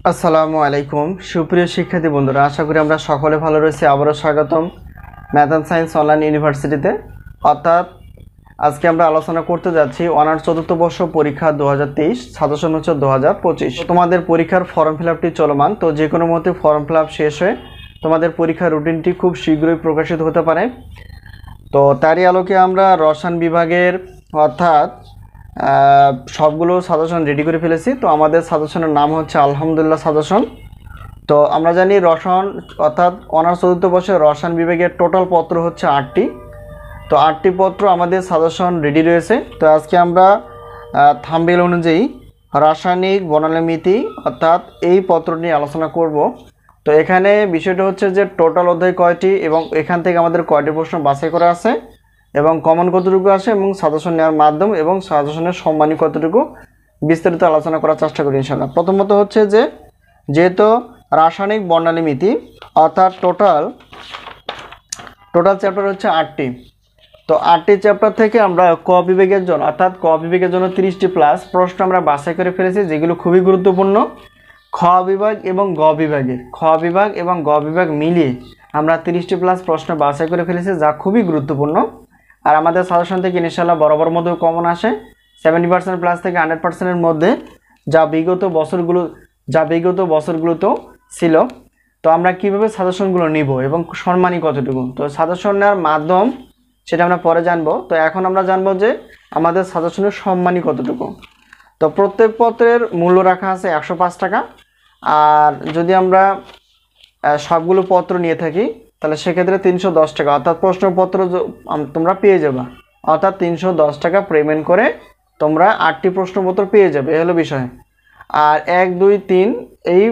আসসালামু আলাইকুম সুপ্রিয় শিক্ষার্থী বন্ধুরা, আশা করি আমরা সকলে ভালো রয়েছি। আবারও স্বাগতম ম্যাথ অ্যান্ড সায়েন্স অনলাইন ইউনিভার্সিটিতে। অর্থাৎ আজকে আমরা আলোচনা করতে যাচ্ছি অনার্স চতুর্থ বর্ষ পরীক্ষা 2023, সাজেশন হচ্ছে 2025। তোমাদের পরীক্ষার ফর্ম ফিল আপটি চলমান, তো যে কোনো মতে ফর্ম ফিল আপ শেষ হয়ে তোমাদের পরীক্ষার রুটিনটি খুব শীঘ্রই প্রকাশিত হতে পারে। তো তারই আলোকে আমরা রসায়ন বিভাগের অর্থাৎ সবগুলো সাজেশন রেডি করে ফেলেছি। তো আমাদের সাজেশনের নাম হচ্ছে আলহামদুলিল্লাহ সাজেশন। তো আমরা জানি রসায়ন অর্থাৎ অনার্স চতুর্থ বর্ষের রসায়ন বিভাগের টোটাল পত্র হচ্ছে 8টি। তো 8টি পত্র আমাদের সাজেশন রেডি রয়েছে। তো আজকে আমরা থাম্বনেল অনুযায়ী রাসায়নিক বর্ণালীমিতি অর্থাৎ এই পত্র নিয়ে আলোচনা করব। তো এখানে বিষয়টা হচ্ছে যে টোটাল অধ্যায় কয়টি এবং এখান থেকে আমাদের কয়টি প্রশ্ন বাছাই করা আছে এবং কমন কতটুকু আসে এবং সাজেশন নেওয়ার মাধ্যম এবং সাজেশনের সম্মানী কতটুকু বিস্তারিত আলোচনা করার চেষ্টা করি ইনশাআল্লাহ। প্রথমত হচ্ছে যে যেহেতু রাসায়নিক বর্ণালীমিতি অর্থাৎ টোটাল চ্যাপ্টার হচ্ছে 8টি। তো 8টি চ্যাপ্টার থেকে আমরা ক বিভাগের জন্য অর্থাৎ ক বিভাগের জন্য 30টি প্লাস প্রশ্ন আমরা বাছাই করে ফেলেছি, যেগুলো খুবই গুরুত্বপূর্ণ। খ বিভাগ এবং গ বিভাগ মিলিয়ে আমরা 30টি প্লাস প্রশ্ন বাছাই করে ফেলেছি, যা খুবই গুরুত্বপূর্ণ। আর আমাদের সাজেশন থেকে ইনশাআল্লাহ বরাবর মধ্যে কমন আসে 70% প্লাস থেকে 100%-এর মধ্যে, যা বিগত বছরগুলোতেও ছিল। তো আমরা কিভাবে সাজেশনগুলো নিব এবং সম্মানী কতটুকু, তো সাজেশন নেওয়ার মাধ্যম সেটা আমরা পরে জানবো। তো এখন আমরা জানবো যে আমাদের সাজেশনের সম্মানী কতটুকু। তো প্রত্যেক পত্রের মূল্য রাখা আছে 105 টাকা। আর যদি আমরা সবগুলো পত্র নিয়ে থাকি তাহলে সেক্ষেত্রে 310 টাকা, অর্থাৎ প্রশ্নপত্র তোমরা পেয়ে যাবে। অর্থাৎ 310 টাকা পেমেন্ট করে তোমরা 8টি প্রশ্নপত্র পেয়ে যাবে, এই হলো বিষয়। আর 1, 2, 3 এই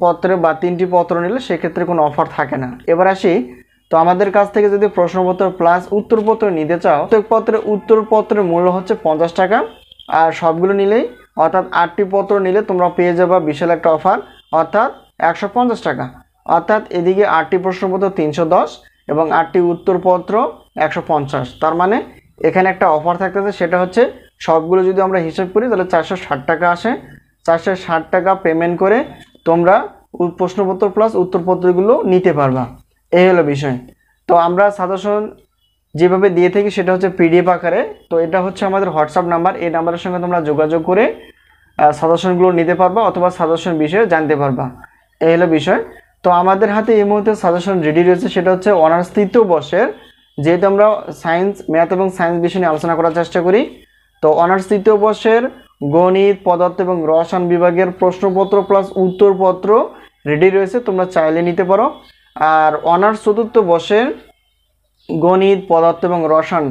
পত্রে বা 3টি পত্র নিলে সেক্ষেত্রে কোনো অফার থাকে না। এবার আসি, তো আমাদের কাছ থেকে যদি প্রশ্নপত্র প্লাস উত্তরপত্র নিতে চাও, প্রত্যেক পত্রের উত্তরপত্রের মূল্য হচ্ছে 50 টাকা। আর সবগুলো নিলেই অর্থাৎ 8টি পত্র নিলে তোমরা পেয়ে যাবে বিশাল একটা অফার, অর্থাৎ 150 টাকা। অর্থাৎ এদিকে 8টি প্রশ্নপত্র 310 এবং 8টি উত্তরপত্র 150। তার মানে এখানে একটা অফার থাকতেছে, সেটা হচ্ছে সবগুলো যদি আমরা হিসাব করি তাহলে 460 টাকা আসে। 460 টাকা পেমেন্ট করে তোমরা প্রশ্নপত্র প্লাস উত্তরপত্রগুলো নিতে পারবা, এই হলো বিষয়। তো আমরা সাজেশন যেভাবে দিয়ে থাকি সেটা হচ্ছে পিডিএফ আকারে। তো এটা হচ্ছে আমাদের হোয়াটসঅ্যাপ নাম্বার, এই নাম্বারের সঙ্গে তোমরা যোগাযোগ করে সাজেশনগুলো নিতে পারবা অথবা সাজেশন বিষয়ে জানতে পারবা, এই হলো বিষয়। তো আমাদের হাতে এই মুহূর্তে সাজেশন রেডি রয়েছে, সেটা হচ্ছে অনার্স তৃতীয় বর্ষের, যেহেতু আমরা সায়েন্স ম্যাথ এবং সায়েন্স বিষয় নিয়ে আলোচনা করার চেষ্টা করি। তো অনার্স তৃতীয় বর্ষের গণিত, পদার্থ এবং রসায়ন বিভাগের প্রশ্নপত্র প্লাস উত্তরপত্র রেডি রয়েছে, তোমরা চাইলে নিতে পারো। আর অনার্স চতুর্থ বর্ষের গণিত, পদার্থ এবং রসায়ন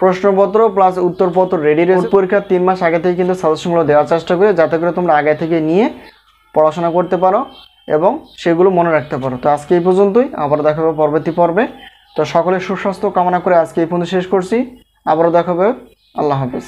প্রশ্নপত্র প্লাস উত্তরপত্র রেডি রয়েছে। পরীক্ষার 3 মাস আগে থেকে কিন্তু সাজেশনগুলো দেওয়ার চেষ্টা করি, যাতে করে তোমরা আগে থেকে নিয়ে পড়াশোনা করতে পারো এবং সেগুলো মনে রাখতে পারো। তো আজকে এই পর্যন্তই, আবার দেখা হবে পরবর্তী পর্বে। তো সকলের সুস্বাস্থ্য কামনা করে আজকে এই পর্যন্ত শেষ করছি। আবারও দেখা হবে। আল্লাহ হাফেজ।